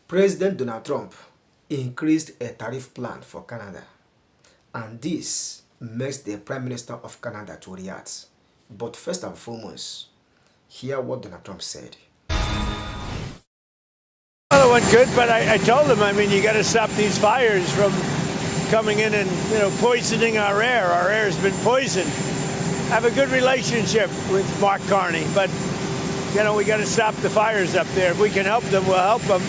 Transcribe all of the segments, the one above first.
President Donald Trump increased a tariff plan for Canada, and this makes the Prime Minister of Canada to react. But first and foremost, hear what Donald Trump said. Well, it went good, but I told him, you got to stop these fires from coming in and, poisoning our air. Our air has been poisoned. I have a good relationship with Mark Carney, but, we got to stop the fires up there. If we can help them, we'll help them.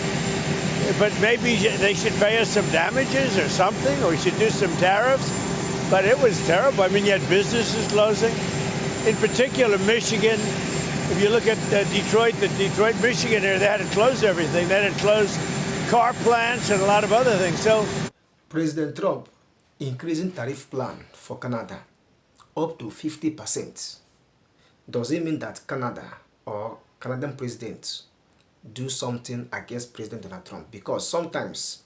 But maybe they should pay us some damages or something, or we should do some tariffs. But it was terrible. You had businesses closing. In particular, Michigan. If you look at Detroit, Michigan area, they had to close everything. They had to close car plants and a lot of other things. So, President Trump increasing tariff plan for Canada up to 50%. Does it mean that Canada or Canadian president do something against President Donald Trump? Because sometimes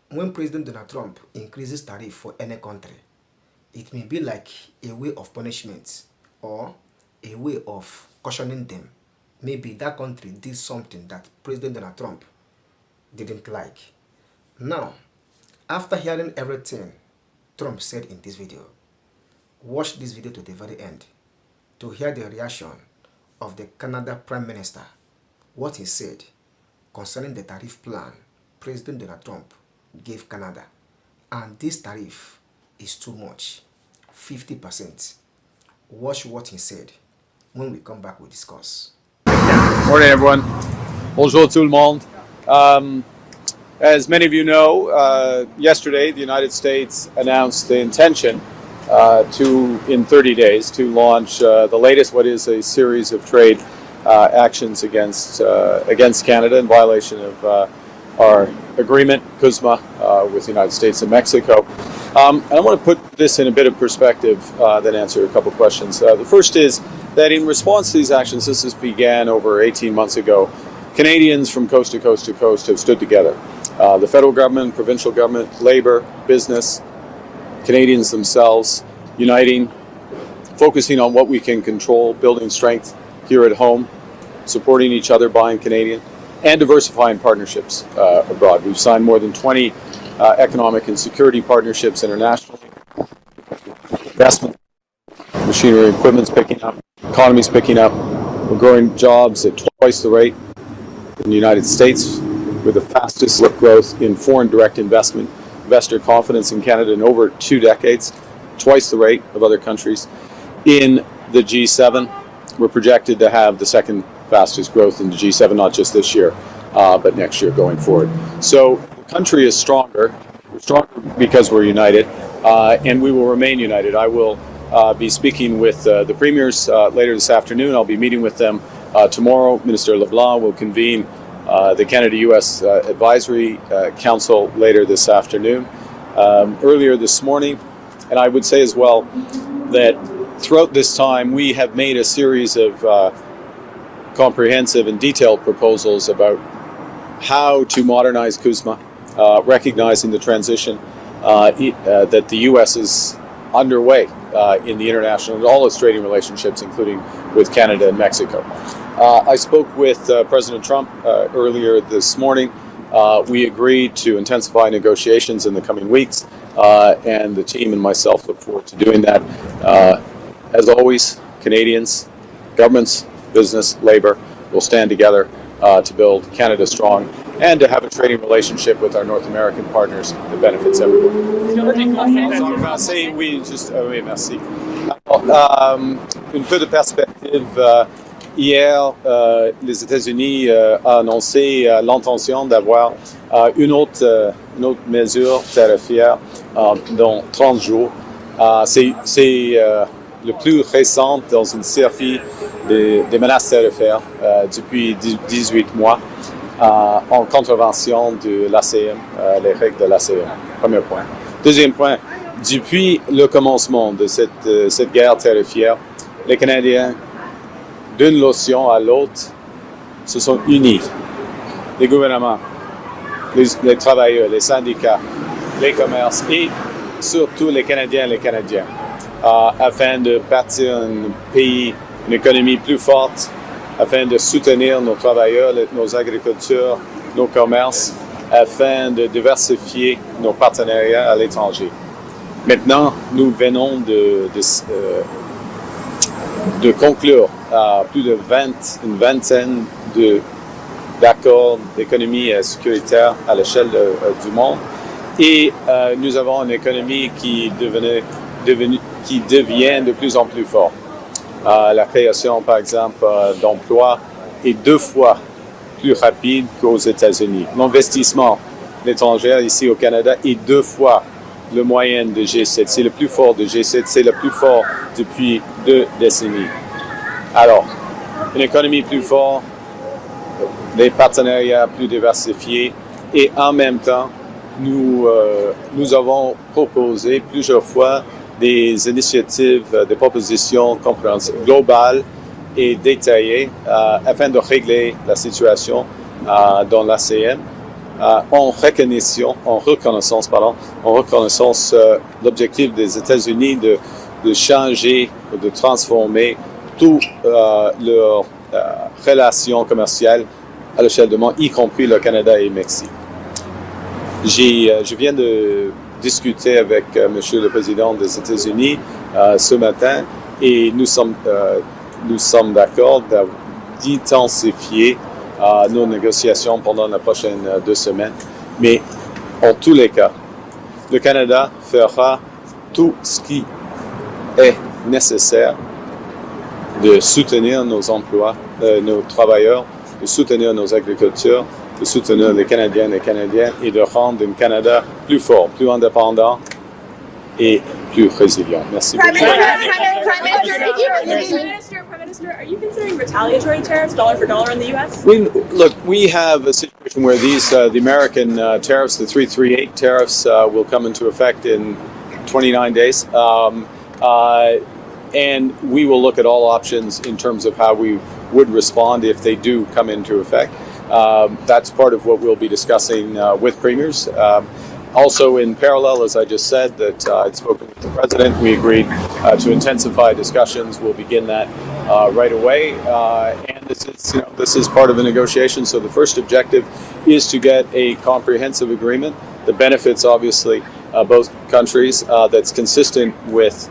when President Donald Trump increases tariff for any country, it may be like a way of punishment or a way of cautioning them. Maybe that country did something that President Donald Trump didn't like. Now, after hearing everything Trump said in this video, watch this video to the very end to hear the reaction of the Canada Prime Minister, what he said concerning the tariff plan President Donald Trump gave Canada. And this tariff is too much, 50%. Watch what he said. When we come back, we'll discuss. Morning, everyone. Bonjour tout le monde. As many of you know, yesterday the United States announced the intention in 30 days, to launch the latest, what is a series of trade actions against Canada in violation of our agreement, CUSMA, with the United States and Mexico. And I want to put this in a bit of perspective, then answer a couple questions. The first is that in response to these actions, this began over 18 months ago, Canadians from coast to coast to coast have stood together. The federal government, provincial government, Labour, business, Canadians themselves, uniting, focusing on what we can control, building strength here at home, supporting each other, buying Canadian, and diversifying partnerships abroad. We've signed more than 20 economic and security partnerships internationally. Investment, machinery and equipment's picking up, economy's picking up. We're growing jobs at twice the rate in the United States, with the fastest growth in foreign direct investment, investor confidence in Canada in over 2 decades, twice the rate of other countries. In the G7, we're projected to have the second fastest growth in the G7, not just this year, but next year going forward. So the country is stronger. We're stronger because we're united, and we will remain united. I will be speaking with the premiers later this afternoon. I'll be meeting with them tomorrow. Minister LeBlanc will convene the Canada-U.S. Advisory Council later this afternoon. Earlier this morning, and I would say as well that throughout this time we have made a series of comprehensive and detailed proposals about how to modernize CUSMA, recognizing the transition that the U.S. is underway in the international and all its trading relationships, including with Canada and Mexico. I spoke with President Trump earlier this morning. We agreed to intensify negotiations in the coming weeks, and the team and myself look forward to doing that. As always, Canadians, governments, business, Labour will stand together to build Canada strong and to have a trading relationship with our North American partners that benefits everyone. Oui, merci. Une peu de perspective. Hier, les États-Unis ont annoncé l'intention d'avoir une autre mesure tarifaire dans 30 jours. C'est le plus récent dans une série de menaces tarifaires depuis 18 mois en contravention de l'ACM, les règles de l'ACM. Premier point. Deuxième point, depuis le commencement de cette guerre tarifaire, les Canadiens, d'une lotion à l'autre, se sont unis. Les gouvernements, les travailleurs, les syndicats, les commerces et surtout les Canadiens et les Canadiennes, afin de bâtir un pays, une économie plus forte, afin de soutenir nos travailleurs, nos agriculteurs, nos commerces afin de diversifier nos partenariats à l'étranger. Maintenant, nous venons de conclure plus de une vingtaine d'accords d'économie sécuritaire à l'échelle du monde. Et nous avons une économie qui devient de plus en plus forte. La création, par exemple, d'emplois est 2 fois plus rapide qu'aux États-Unis. L'investissement étranger ici au Canada est 2 fois le moyen de G7. C'est le plus fort de G7, c'est le plus fort depuis 2 décennies. Alors, une économie plus forte, des partenariats plus diversifiés et en même temps, nous avons proposé plusieurs fois des initiatives, des propositions globales et détaillées afin de régler la situation dans l'ASEAN en reconnaissance l'objectif des États-Unis de changer, de transformer toutes leurs relations commerciales à l'échelle du monde, y compris le Canada et le Mexique. Je viens de discuter avec Monsieur le Président des États-Unis ce matin et nous sommes d'accord d'intensifier nos négociations pendant les prochaines 2 semaines. Mais en tous les cas, le Canada fera tout ce qui est nécessaire de soutenir nos emplois, nos travailleurs, de soutenir nos agriculteurs, de soutenir les Canadiennes et Canadiens et de rendre le Canada plus fort, plus indépendant et plus résilient. Merci beaucoup. Prime Minister, are you considering retaliatory tariffs, dollar for dollar in the U.S.? We have a situation where the American tariffs, the 338 tariffs, will come into effect in 29 days. And we will look at all options in terms of how we would respond if they do come into effect. That's part of what we'll be discussing with premiers. Also, in parallel, as I just said, that I'd spoken with the President. We agreed to intensify discussions. We'll begin that right away. And this is part of a negotiation. So the first objective is to get a comprehensive agreement that benefits, obviously, both countries, that's consistent with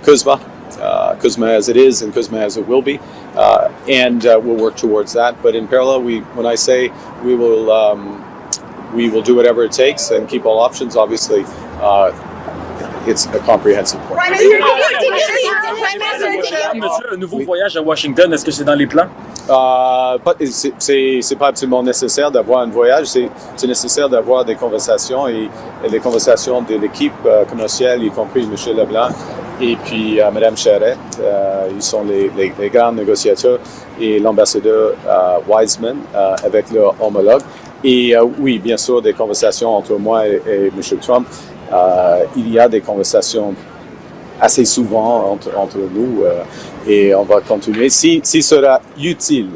CUSMA as it is and CUSMA as it will be, and we'll work towards that. But in parallel, when I say we will do whatever it takes and keep all options, obviously, it's a comprehensive point. Monsieur, un nouveau voyage à Washington, est-ce que c'est dans les plans? C'est pas absolument nécessaire d'avoir un voyage, c'est nécessaire d'avoir des conversations et les conversations de l'équipe commerciale, y compris M. Leblanc et puis Mme Charette. Ils sont les grands négociateurs et l'ambassadeur Wiseman avec leur homologue. Et oui, bien sûr, des conversations entre moi et M. Trump. Il y a des conversations assez souvent entre nous et on va continuer. Si sera utile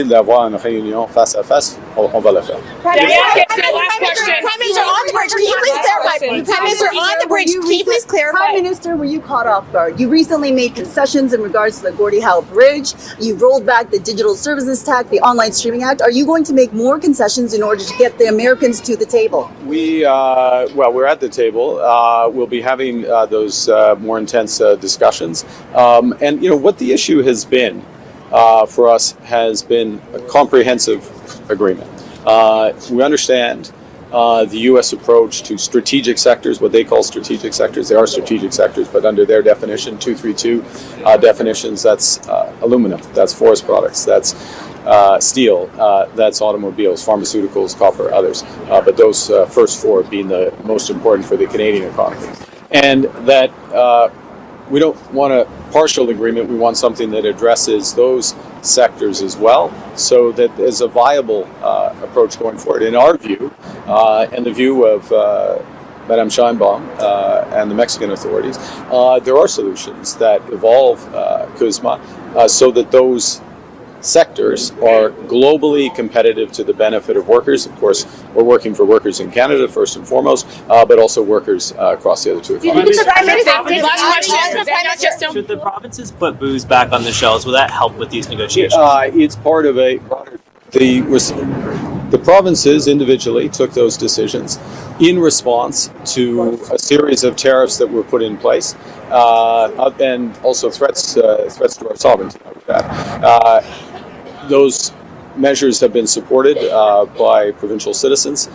d'avoir une réunion face à face, on va le faire. Prime Minister, on the bridge, can you please clarify? Prime Minister, on the bridge, can you please clarify? Prime Minister, were you caught off guard? You recently made concessions in regards to the Gordie Howe Bridge. You rolled back the Digital Services Tax, the Online Streaming Act. Are you going to make more concessions in order to get the Americans to the table? We're at the table. We'll be having those more intense discussions. And what the issue has been for us has been a comprehensive agreement. We understand the U.S. approach to strategic sectors, what they call strategic sectors. They are strategic sectors, but under their definition, 232 definitions, that's aluminum, that's forest products, that's steel, that's automobiles, pharmaceuticals, copper, others. But those first 4 being the most important for the Canadian economy. And that we don't want a partial agreement, we want something that addresses those sectors as well, so that there's a viable approach going forward. In our view, and the view of Madame Sheinbaum and the Mexican authorities, there are solutions that evolve CUSMA so that those sectors are globally competitive to the benefit of workers. Of course, we're working for workers in Canada first and foremost, but also workers across the other 2 economies. Should the provinces put booze back on the shelves? Will that help with these negotiations? It's part of a broader. The provinces individually took those decisions in response to a series of tariffs that were put in place, and also threats to our sovereignty. Those measures have been supported by provincial citizens,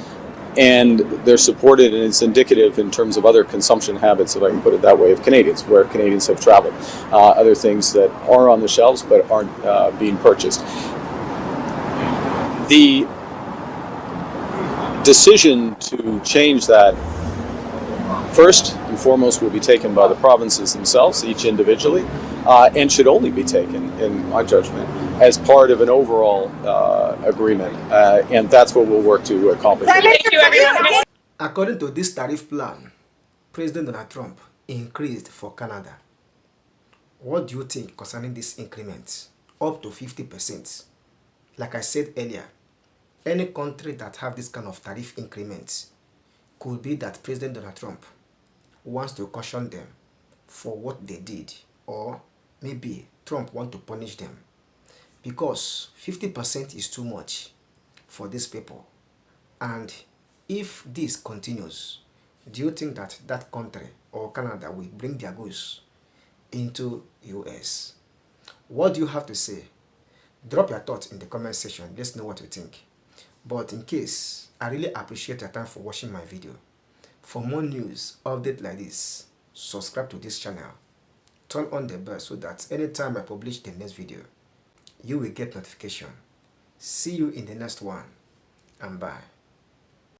and they're supported, and it's indicative in terms of other consumption habits, if I can put it that way, of Canadians, where Canadians have traveled. Other things that are on the shelves but aren't being purchased. The decision to change that, first and foremost, will be taken by the provinces themselves, each individually, and should only be taken, in my judgment, as part of an overall agreement, and that's what we'll work to accomplish. Thank you, everyone. According to this tariff plan, President Donald Trump increased for Canada. What do you think concerning this increment? Up to 50%. Like I said earlier, any country that have this kind of tariff increments could be that President Donald Trump wants to caution them for what they did, or maybe Trump wants to punish them, because 50% is too much for these people. And if this continues, do you think that that country or Canada will bring their goods into US? What do you have to say? Drop your thoughts in the comment section. Let's know what you think. But in case, I really appreciate your time for watching my video. For more news, updates like this, subscribe to this channel. Turn on the bell so that anytime I publish the next video, you will get notification. See you in the next one, and bye.